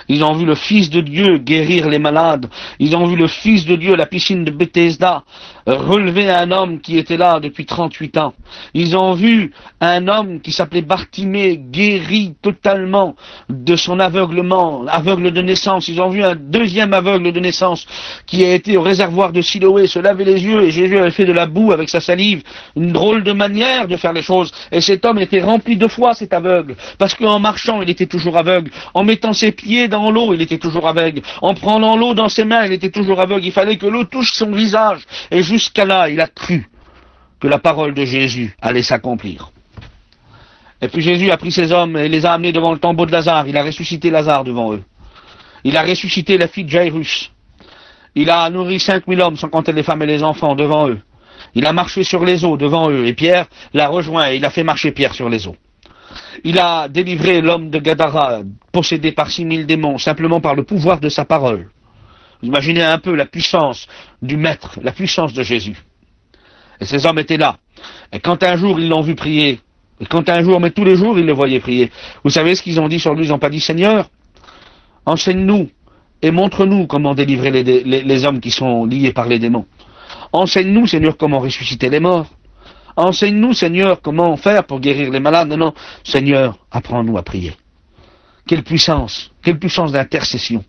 Ils ont vu le Fils de Dieu guérir les malades. Ils ont vu le Fils de Dieu, la piscine de Bethesda, relever un homme qui était là depuis 38 ans. Ils ont vu un homme qui s'appelait Bartimée guéri totalement de son aveuglement, aveugle de naissance. Ils ont vu un deuxième aveugle de naissance qui a été au réservoir de Siloé se laver les yeux et Jésus avait fait de la boue avec sa salive. Une drôle de manière de faire les choses. Et cet homme était rempli de foi, cet aveugle, parce qu'en marchant, il était toujours aveugle. En mettant ses pieds dans l'eau, il était toujours aveugle. En prenant l'eau dans ses mains, il était toujours aveugle. Il fallait que l'eau touche son visage. Et jusqu'à là, il a cru que la parole de Jésus allait s'accomplir. Et puis Jésus a pris ces hommes et les a amenés devant le tombeau de Lazare. Il a ressuscité Lazare devant eux. Il a ressuscité la fille de Jairus. Il a nourri 5000 hommes, sans compter les femmes et les enfants, devant eux. Il a marché sur les eaux devant eux. Et Pierre l'a rejoint et il a fait marcher Pierre sur les eaux. Il a délivré l'homme de Gadara, possédé par 6000 démons, simplement par le pouvoir de sa parole. Vous imaginez un peu la puissance du Maître, la puissance de Jésus. Et ces hommes étaient là. Et quand un jour ils l'ont vu prier, et quand un jour, mais tous les jours ils le voyaient prier, vous savez ce qu'ils ont dit sur lui? Ils n'ont pas dit: Seigneur, enseigne-nous et montre-nous comment délivrer les hommes qui sont liés par les démons. Enseigne-nous, Seigneur, comment ressusciter les morts. Enseigne-nous, Seigneur, comment faire pour guérir les malades. Non, non, Seigneur, apprends-nous à prier. Quelle puissance d'intercession.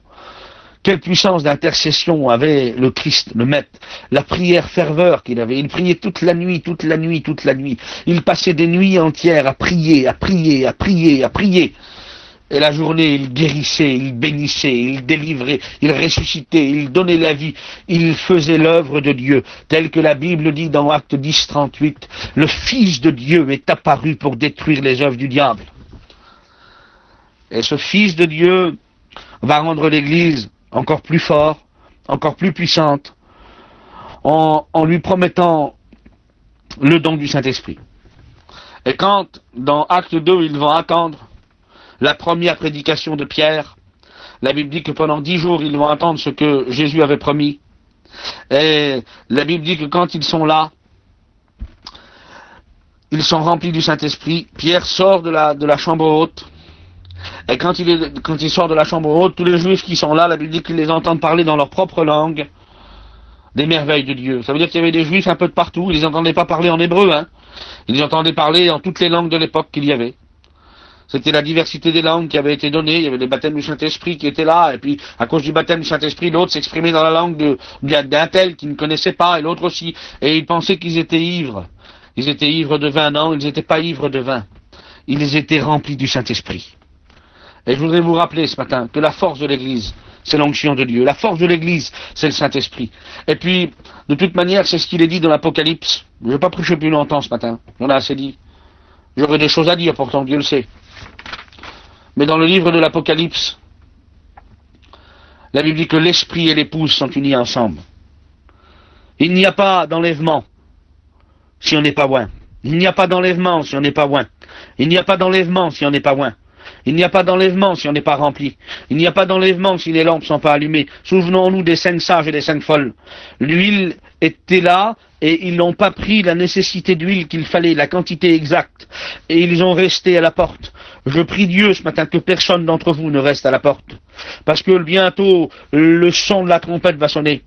Quelle puissance d'intercession avait le Christ, le Maître. La prière ferveur qu'il avait. Il priait toute la nuit, toute la nuit, toute la nuit. Il passait des nuits entières à prier, à prier, à prier, à prier. Et la journée, il guérissait, il bénissait, il délivrait, il ressuscitait, il donnait la vie, il faisait l'œuvre de Dieu, telle que la Bible dit dans Acte 10, 38, le Fils de Dieu est apparu pour détruire les œuvres du diable. Et ce Fils de Dieu va rendre l'Église encore plus fort, encore plus puissante, en lui promettant le don du Saint-Esprit. Et quand, dans Acte 2, ils vont attendre la première prédication de Pierre, la Bible dit que pendant 10 jours, ils vont attendre ce que Jésus avait promis. Et la Bible dit que quand ils sont là, ils sont remplis du Saint-Esprit. Pierre sort de la chambre haute. Et quand il sort de la chambre haute, tous les Juifs qui sont là, la Bible dit qu'ils les entendent parler dans leur propre langue des merveilles de Dieu. Ça veut dire qu'il y avait des Juifs un peu de partout. Ils les entendaient pas parler en hébreu, Ils les entendaient parler en toutes les langues de l'époque qu'il y avait. C'était la diversité des langues qui avait été donnée. Il y avait les baptêmes du Saint-Esprit qui étaient là. Et puis, à cause du baptême du Saint-Esprit, l'autre s'exprimait dans la langue d'un tel qui ne connaissait pas, et l'autre aussi. Et ils pensaient qu'ils étaient ivres. Ils étaient ivres de vin. Non, ils n'étaient pas ivres de vin. Ils étaient remplis du Saint-Esprit. Et je voudrais vous rappeler ce matin que la force de l'Église, c'est l'onction de Dieu. La force de l'Église, c'est le Saint-Esprit. Et puis, de toute manière, c'est ce qu'il est dit dans l'Apocalypse. Je ne vais pas prêcher plus longtemps ce matin. J'en ai assez dit. J'aurais des choses à dire, pourtant, Dieu le sait. Mais dans le livre de l'Apocalypse, la Bible dit que l'esprit et l'épouse sont unis ensemble. Il n'y a pas d'enlèvement si on n'est pas loin. Il n'y a pas d'enlèvement si on n'est pas loin. Il n'y a pas d'enlèvement si on n'est pas loin. Il n'y a pas d'enlèvement si on n'est pas rempli. Il n'y a pas d'enlèvement si les lampes ne sont pas allumées. Souvenons-nous des 5 sages et des 5 folles. L'huile était là et ils n'ont pas pris la nécessité d'huile qu'il fallait, la quantité exacte. Et ils ont resté à la porte. Je prie Dieu ce matin que personne d'entre vous ne reste à la porte. Parce que bientôt, le son de la trompette va sonner.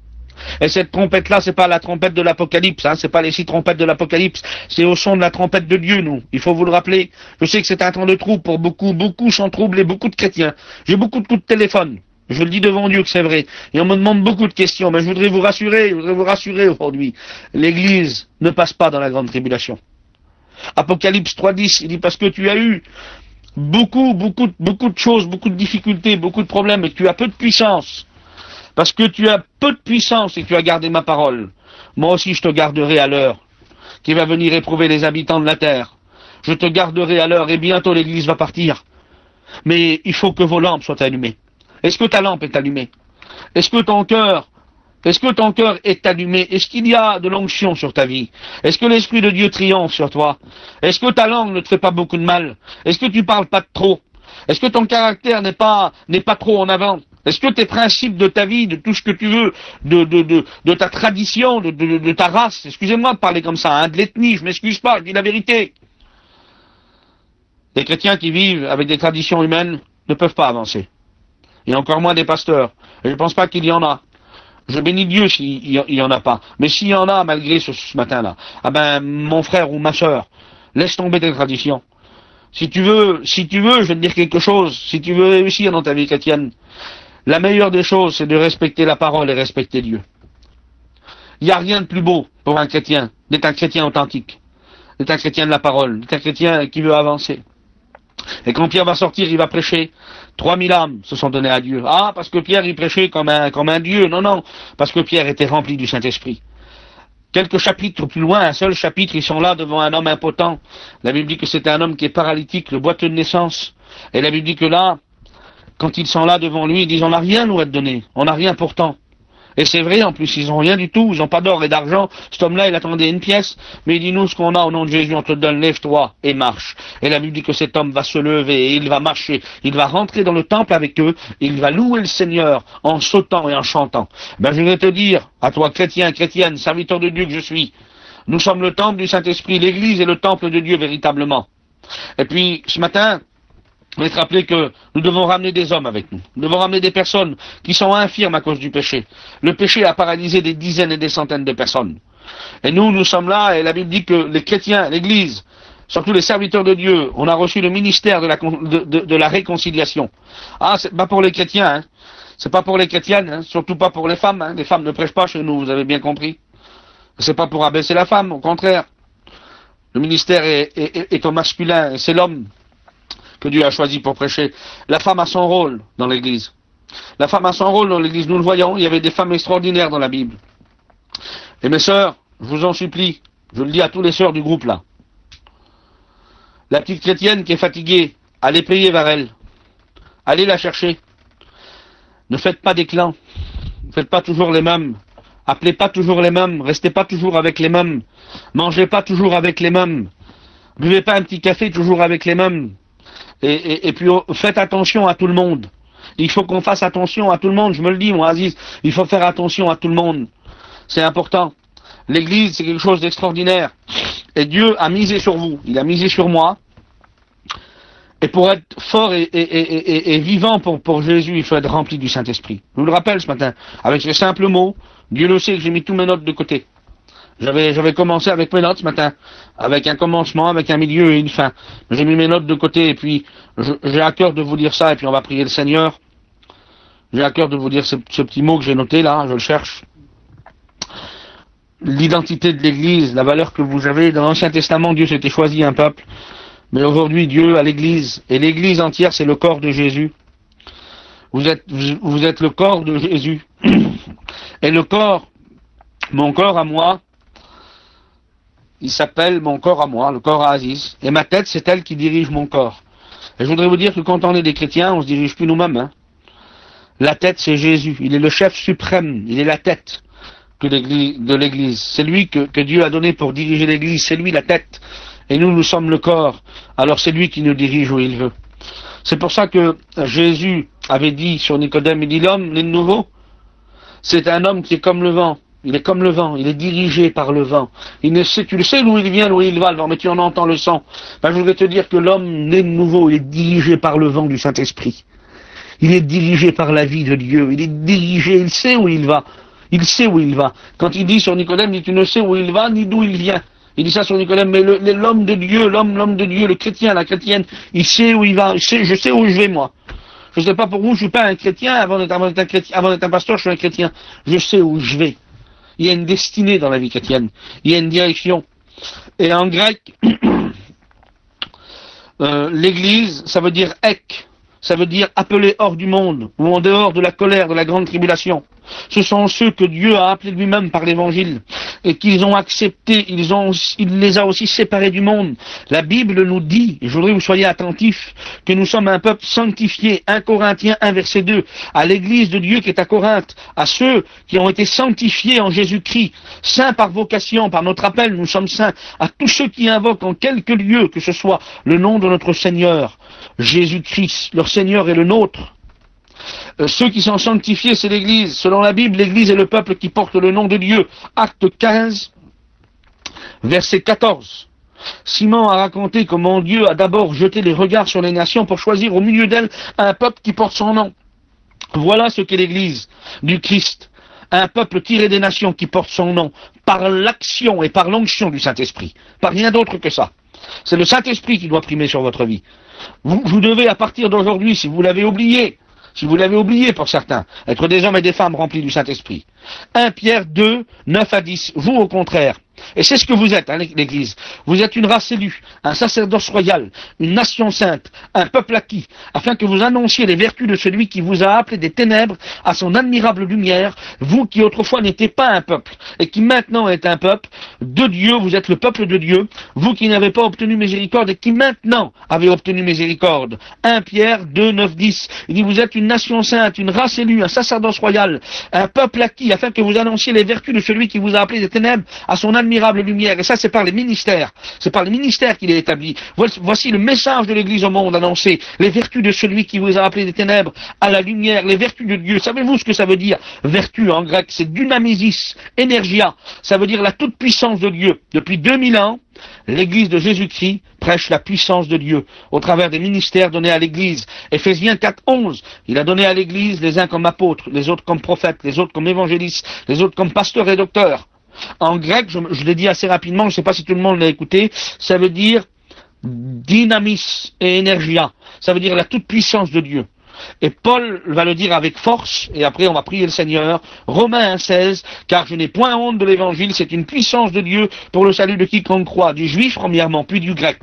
Et cette trompette-là, c'est pas la trompette de l'Apocalypse, c'est pas les 6 trompettes de l'Apocalypse, c'est au son de la trompette de Dieu, nous. Il faut vous le rappeler. Je sais que c'est un temps de trouble pour beaucoup sont troublés, beaucoup de chrétiens. J'ai beaucoup de coups de téléphone. Je le dis devant Dieu que c'est vrai. Et on me demande beaucoup de questions, mais je voudrais vous rassurer aujourd'hui. L'Église ne passe pas dans la grande tribulation. Apocalypse 3.10, il dit parce que tu as eu beaucoup de choses, beaucoup de difficultés, beaucoup de problèmes, et que tu as peu de puissance. Parce que tu as peu de puissance et que tu as gardé ma parole. Moi aussi je te garderai à l'heure qui va venir éprouver les habitants de la terre. Je te garderai à l'heure et bientôt l'Église va partir. Mais il faut que vos lampes soient allumées. Est-ce que ta lampe est allumée? Est-ce que ton cœur Est-ce que ton cœur est allumé? Est-ce qu'il y a de l'onction sur ta vie? Est-ce que l'Esprit de Dieu triomphe sur toi? Est-ce que ta langue ne te fait pas beaucoup de mal? Est-ce que tu parles pas de trop? Est-ce que ton caractère n'est pas trop en avant? Est-ce que tes principes de ta vie, de tout ce que tu veux, de ta tradition, de ta race, excusez-moi de parler comme ça, hein, de l'ethnie, je m'excuse pas, je dis la vérité. Les chrétiens qui vivent avec des traditions humaines ne peuvent pas avancer. Et encore moins des pasteurs. Et je ne pense pas qu'il y en a. Je bénis Dieu s'il y en a pas. Mais s'il y en a, malgré ce matin-là, ah ben, mon frère ou ma sœur, laisse tomber tes traditions. Si tu veux, je vais te dire quelque chose. Si tu veux réussir dans ta vie chrétienne, la meilleure des choses, c'est de respecter la parole et respecter Dieu. Il n'y a rien de plus beau pour un chrétien d'être un chrétien authentique, d'être un chrétien de la parole, d'être un chrétien qui veut avancer. Et quand Pierre va sortir, il va prêcher. 3000 âmes se sont données à Dieu. Ah, parce que Pierre, il prêchait comme un Dieu. Non, non, parce que Pierre était rempli du Saint-Esprit. Quelques chapitres plus loin, un seul chapitre, ils sont là devant un homme impotent. La Bible dit que c'est un homme qui est paralytique, le boiteux de naissance. Et la Bible dit que là, quand ils sont là devant lui, ils disent, on n'a rien nous à te donner. On n'a rien pourtant. Et c'est vrai, en plus, ils n'ont rien du tout, ils n'ont pas d'or et d'argent. Cet homme-là, il attendait une pièce, mais il dit, nous, ce qu'on a au nom de Jésus, on te donne, lève-toi et marche. Et la Bible dit que cet homme va se lever et il va marcher. Il va rentrer dans le temple avec eux, et il va louer le Seigneur en sautant et en chantant. Ben, je vais te dire, à toi, chrétien, chrétienne, serviteur de Dieu que je suis, nous sommes le temple du Saint-Esprit, l'Église est le temple de Dieu véritablement. Et puis, ce matin, je vais te rappeler que nous devons ramener des hommes avec nous. Nous devons ramener des personnes qui sont infirmes à cause du péché. Le péché a paralysé des dizaines et des centaines de personnes. Et nous sommes là, et la Bible dit que les chrétiens, l'Église, surtout les serviteurs de Dieu, on a reçu le ministère de la réconciliation. Ah, c'est pas pour les chrétiens, hein. C'est pas pour les chrétiennes, hein. Surtout pas pour les femmes, hein. Les femmes ne prêchent pas chez nous, vous avez bien compris. C'est pas pour abaisser la femme, au contraire. Le ministère est au masculin, et c'est l'homme que Dieu a choisi pour prêcher. La femme a son rôle dans l'Église. La femme a son rôle dans l'Église, nous le voyons, il y avait des femmes extraordinaires dans la Bible. Et mes sœurs, je vous en supplie, je le dis à tous les sœurs du groupe là, la petite chrétienne qui est fatiguée, allez prier vers elle. Allez la chercher. Ne faites pas des clans. Ne faites pas toujours les mêmes. Appelez pas toujours les mêmes. Restez pas toujours avec les mêmes. Mangez pas toujours avec les mêmes. Buvez pas un petit café toujours avec les mêmes. Et puis faites attention à tout le monde. Il faut qu'on fasse attention à tout le monde. Je me le dis, moi, Aziz, il faut faire attention à tout le monde. C'est important. L'Église, c'est quelque chose d'extraordinaire. Et Dieu a misé sur vous. Il a misé sur moi. Et pour être fort et vivant pour Jésus, il faut être rempli du Saint-Esprit. Je vous le rappelle ce matin. Avec ce simple mot, Dieu le sait que j'ai mis tous mes notes de côté. J'avais commencé avec mes notes ce matin, avec un commencement, avec un milieu et une fin. J'ai mis mes notes de côté et puis j'ai à cœur de vous dire ça et puis on va prier le Seigneur. J'ai à cœur de vous dire ce petit mot que j'ai noté là, je le cherche. L'identité de l'Église, la valeur que vous avez. Dans l'Ancien Testament, Dieu s'était choisi un peuple. Mais aujourd'hui, Dieu a l'Église. Et l'Église entière, c'est le corps de Jésus. Vous êtes le corps de Jésus. Et le corps, mon corps à moi, il s'appelle mon corps à moi, le corps à Aziz. Et ma tête, c'est elle qui dirige mon corps. Et je voudrais vous dire que quand on est des chrétiens, on se dirige plus nous-mêmes. Hein. La tête, c'est Jésus. Il est le chef suprême. Il est la tête de l'Église. C'est lui que Dieu a donné pour diriger l'Église. C'est lui la tête. Et nous sommes le corps. Alors c'est lui qui nous dirige où il veut. C'est pour ça que Jésus avait dit sur Nicodème, il dit l'homme né de nouveau, c'est un homme qui est comme le vent. Il est comme le vent, il est dirigé par le vent. Il ne sait, tu le sais d'où il vient, d'où il va, le vent, mais tu en entends le son. Ben, je voudrais te dire que l'homme né de nouveau, il est dirigé par le vent du Saint-Esprit. Il est dirigé par la vie de Dieu. Il est dirigé, il sait où il va. Il sait où il va. Quand il dit sur Nicodème, il dit, tu ne sais où il va, ni d'où il vient. Il dit ça sur Nicodème, mais l'homme de Dieu, l'homme de Dieu, le chrétien, la chrétienne, il sait où il va. Je sais où je vais, moi. Je ne sais pas pour vous, je suis pas un chrétien, avant d'être un pasteur, je suis un chrétien. Je sais où je vais. Il y a une destinée dans la vie chrétienne. Il y a une direction. Et en grec, l'église, ça veut dire ek. Ça veut dire appelé hors du monde, ou en dehors de la colère, de la grande tribulation. Ce sont ceux que Dieu a appelés lui-même par l'évangile. et qu'ils ont accepté, il les a aussi séparés du monde. La Bible nous dit, et je voudrais que vous soyez attentifs, que nous sommes un peuple sanctifié. 1 Corinthiens 1 verset 2, à l'église de Dieu qui est à Corinthe, à ceux qui ont été sanctifiés en Jésus-Christ, saints par vocation, par notre appel, nous sommes saints, à tous ceux qui invoquent en quelque lieu que ce soit le nom de notre Seigneur, Jésus-Christ, leur Seigneur et le nôtre. Ceux qui sont sanctifiés, c'est l'Église. Selon la Bible, l'Église est le peuple qui porte le nom de Dieu. Acte 15, verset 14. Simon a raconté comment Dieu a d'abord jeté les regards sur les nations pour choisir au milieu d'elles un peuple qui porte son nom. Voilà ce qu'est l'Église du Christ. Un peuple tiré des nations qui porte son nom par l'action et par l'onction du Saint-Esprit. Pas rien d'autre que ça. C'est le Saint-Esprit qui doit primer sur votre vie. Vous devez, à partir d'aujourd'hui, si vous l'avez oublié pour certains, être des hommes et des femmes remplis du Saint-Esprit. 1 Pierre 2, 9 à 10. Vous, au contraire, et c'est ce que vous êtes, hein, l'Église. Vous êtes une race élue, un sacerdoce royal, une nation sainte, un peuple acquis, afin que vous annonciez les vertus de celui qui vous a appelé des ténèbres à son admirable lumière, vous qui autrefois n'étiez pas un peuple, et qui maintenant êtes un peuple de Dieu, vous êtes le peuple de Dieu, vous qui n'avez pas obtenu miséricorde et qui maintenant avez obtenu miséricorde. 1 Pierre 2, 9, 10. Il dit, vous êtes une nation sainte, une race élue, un sacerdoce royal, un peuple acquis, afin que vous annonciez les vertus de celui qui vous a appelé des ténèbres à son admirable lumière. Et ça, c'est par les ministères. C'est par les ministères qu'il est établi. Voici le message de l'Église au monde annoncé. Les vertus de celui qui vous a appelé des ténèbres à la lumière. Les vertus de Dieu. Savez-vous ce que ça veut dire? Vertu en grec, c'est dynamisis, énergia. Ça veut dire la toute-puissance de Dieu. Depuis 2000 ans, l'Église de Jésus-Christ prêche la puissance de Dieu au travers des ministères donnés à l'Église. Éphésiens 4, 11. Il a donné à l'Église les uns comme apôtres, les autres comme prophètes, les autres comme évangélistes, les autres comme pasteurs et docteurs. En grec, je l'ai dit assez rapidement, je ne sais pas si tout le monde l'a écouté, ça veut dire dynamis et énergia. Ça veut dire la toute-puissance de Dieu. Et Paul va le dire avec force, et après on va prier le Seigneur. Romains 1,16, car je n'ai point honte de l'évangile, c'est une puissance de Dieu pour le salut de quiconque croit, du juif premièrement, puis du grec.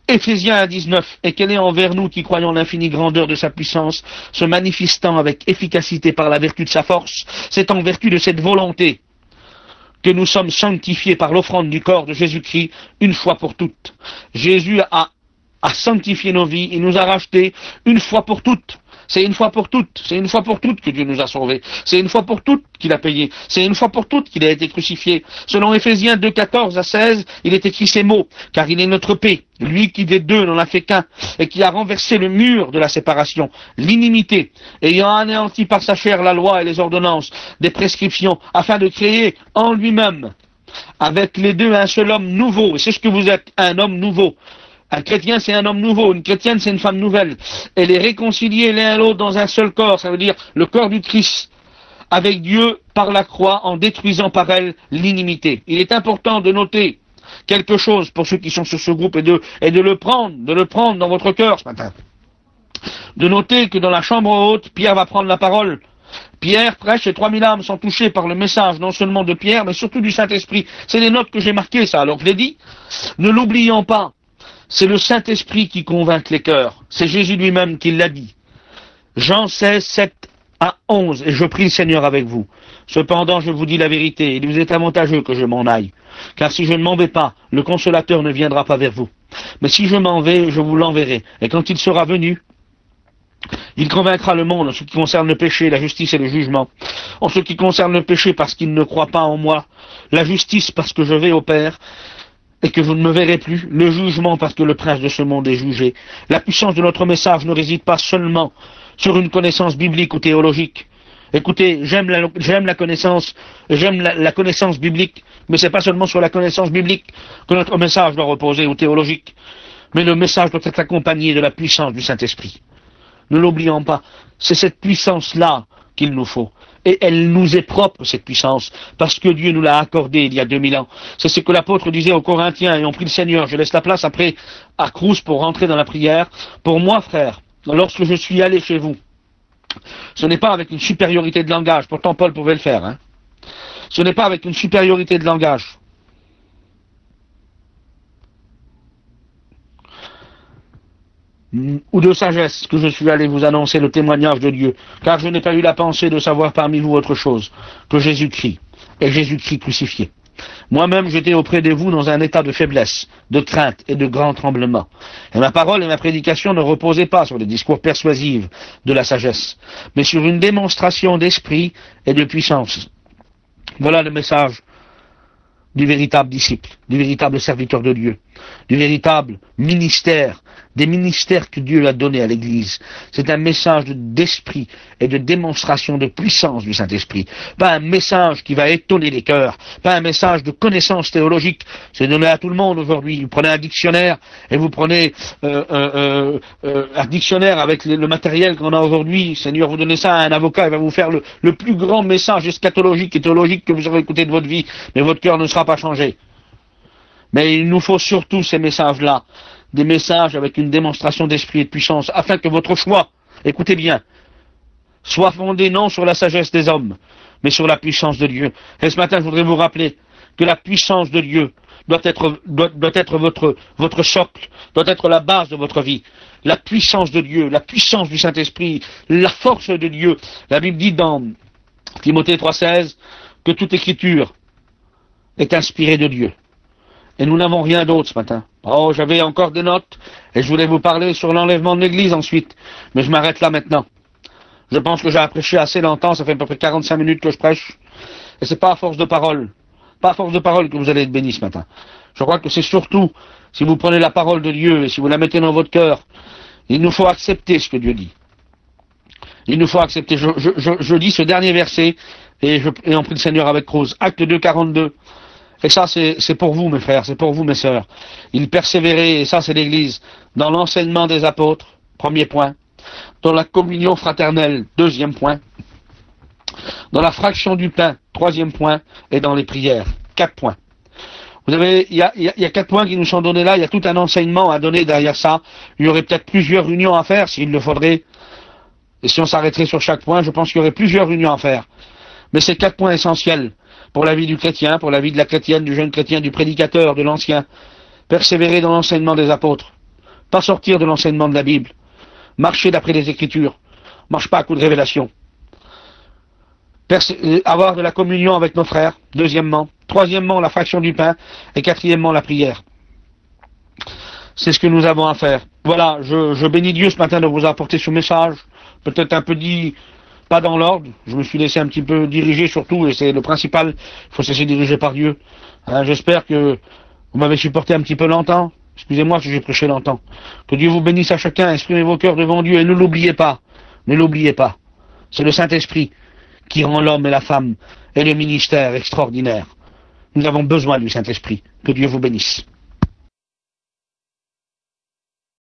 Éphésiens 1,19, et quelle est envers nous qui croyons l'infinie grandeur de sa puissance, se manifestant avec efficacité par la vertu de sa force, c'est en vertu de cette volonté que nous sommes sanctifiés par l'offrande du corps de Jésus-Christ une fois pour toutes. Jésus a sanctifié nos vies, il nous a rachetés une fois pour toutes. C'est une fois pour toutes, c'est une fois pour toutes que Dieu nous a sauvés. C'est une fois pour toutes qu'il a payé. C'est une fois pour toutes qu'il a été crucifié. Selon Éphésiens 2, 14 à 16, il est écrit ces mots, car il est notre paix, lui qui des deux n'en a fait qu'un, et qui a renversé le mur de la séparation, l'inimité, ayant anéanti par sa chair la loi et les ordonnances des prescriptions, afin de créer en lui-même, avec les deux, un seul homme nouveau. Et c'est ce que vous êtes, un homme nouveau. Un chrétien, c'est un homme nouveau. Une chrétienne, c'est une femme nouvelle. Et les réconcilier l'un à l'autre dans un seul corps, ça veut dire le corps du Christ, avec Dieu par la croix, en détruisant par elle l'inimité. Il est important de noter quelque chose pour ceux qui sont sur ce groupe et de le prendre dans votre cœur ce matin. De noter que dans la chambre haute, Pierre va prendre la parole. Pierre prêche et 3000 âmes sont touchées par le message non seulement de Pierre, mais surtout du Saint-Esprit. C'est les notes que j'ai marquées, ça. Alors je l'ai dit. Ne l'oublions pas. C'est le Saint-Esprit qui convainc les cœurs. C'est Jésus lui-même qui l'a dit. Jean 16, 7 à 11. Et je prie le Seigneur avec vous. Cependant, je vous dis la vérité. Il vous est avantageux que je m'en aille. Car si je ne m'en vais pas, le consolateur ne viendra pas vers vous. Mais si je m'en vais, je vous l'enverrai. Et quand il sera venu, il convaincra le monde en ce qui concerne le péché, la justice et le jugement. En ce qui concerne le péché parce qu'il ne croit pas en moi. La justice parce que je vais au Père et que vous ne me verrez plus, le jugement parce que le prince de ce monde est jugé. La puissance de notre message ne réside pas seulement sur une connaissance biblique ou théologique. Écoutez, j'aime la connaissance biblique, mais c'est pas seulement sur la connaissance biblique que notre message doit reposer ou théologique, mais le message doit être accompagné de la puissance du Saint-Esprit. Ne l'oublions pas, c'est cette puissance-là qu'il nous faut. Et elle nous est propre, cette puissance, parce que Dieu nous l'a accordée il y a 2000 ans. C'est ce que l'apôtre disait aux Corinthiens, et on prie le Seigneur. Je laisse la place après à Crous pour rentrer dans la prière. Pour moi, frère, lorsque je suis allé chez vous, ce n'est pas avec une supériorité de langage, pourtant Paul pouvait le faire, hein. Ce n'est pas avec une supériorité de langage. Ou de sagesse que je suis allé vous annoncer le témoignage de Dieu, car je n'ai pas eu la pensée de savoir parmi vous autre chose que Jésus-Christ, et Jésus-Christ crucifié. Moi-même, j'étais auprès de vous dans un état de faiblesse, de crainte et de grand tremblement. Et ma parole et ma prédication ne reposaient pas sur des discours persuasifs de la sagesse, mais sur une démonstration d'esprit et de puissance. Voilà le message du véritable disciple, du véritable serviteur de Dieu, du véritable ministère, des ministères que Dieu a donnés à l'Église. C'est un message d'esprit et de démonstration de puissance du Saint-Esprit. Pas un message qui va étonner les cœurs, pas un message de connaissance théologique. C'est donné à tout le monde aujourd'hui. Vous prenez un dictionnaire et vous prenez un dictionnaire avec le matériel qu'on a aujourd'hui. Seigneur, vous donnez ça à un avocat, il va vous faire le plus grand message eschatologique et théologique que vous aurez écouté de votre vie, mais votre cœur ne sera pas changé. Mais il nous faut surtout ces messages-là, des messages avec une démonstration d'esprit et de puissance, afin que votre choix, écoutez bien, soit fondé non sur la sagesse des hommes, mais sur la puissance de Dieu. Et ce matin, je voudrais vous rappeler que la puissance de Dieu doit être votre socle, doit être la base de votre vie. La puissance de Dieu, la puissance du Saint-Esprit, la force de Dieu. La Bible dit dans Timothée 3,16 que toute écriture est inspirée de Dieu. Et nous n'avons rien d'autre ce matin. Oh, j'avais encore des notes, et je voulais vous parler sur l'enlèvement de l'Église ensuite. Mais je m'arrête là maintenant. Je pense que j'ai prêché assez longtemps, ça fait à peu près 45 minutes que je prêche. Et c'est pas à force de parole. Pas à force de parole que vous allez être bénis ce matin. Je crois que c'est surtout, si vous prenez la parole de Dieu, et si vous la mettez dans votre cœur, il nous faut accepter ce que Dieu dit. Il nous faut accepter. Je lis ce dernier verset, et on prie le Seigneur avec Rose. Acte 2, 42. Et ça, c'est pour vous, mes frères, c'est pour vous, mes sœurs. Il persévérait, et ça, c'est l'Église, dans l'enseignement des apôtres, premier point. Dans la communion fraternelle, deuxième point. Dans la fraction du pain, troisième point. Et dans les prières, 4 points. Vous avez, il y a 4 points qui nous sont donnés là, il y a tout un enseignement à donner derrière ça. Il y aurait peut-être plusieurs réunions à faire, s'il le faudrait. Et si on s'arrêterait sur chaque point, je pense qu'il y aurait plusieurs réunions à faire. Mais c'est 4 points essentiels pour la vie du chrétien, pour la vie de la chrétienne, du jeune chrétien, du prédicateur, de l'ancien. Persévérer dans l'enseignement des apôtres. Pas sortir de l'enseignement de la Bible. Marcher d'après les Écritures. Marche pas à coup de révélation. Avoir de la communion avec nos frères, deuxièmement. Troisièmement, la fraction du pain. Et quatrièmement, la prière. C'est ce que nous avons à faire. Voilà, je bénis Dieu ce matin de vous apporter ce message. Peut-être un peu dit, pas dans l'ordre. Je me suis laissé un petit peu diriger surtout, et c'est le principal. Il faut se laisser diriger par Dieu. J'espère que vous m'avez supporté un petit peu longtemps. Excusez-moi si j'ai prêché longtemps. Que Dieu vous bénisse à chacun. Exprimez vos cœurs devant Dieu et ne l'oubliez pas. Ne l'oubliez pas. C'est le Saint-Esprit qui rend l'homme et la femme et le ministère extraordinaire. Nous avons besoin du Saint-Esprit. Que Dieu vous bénisse.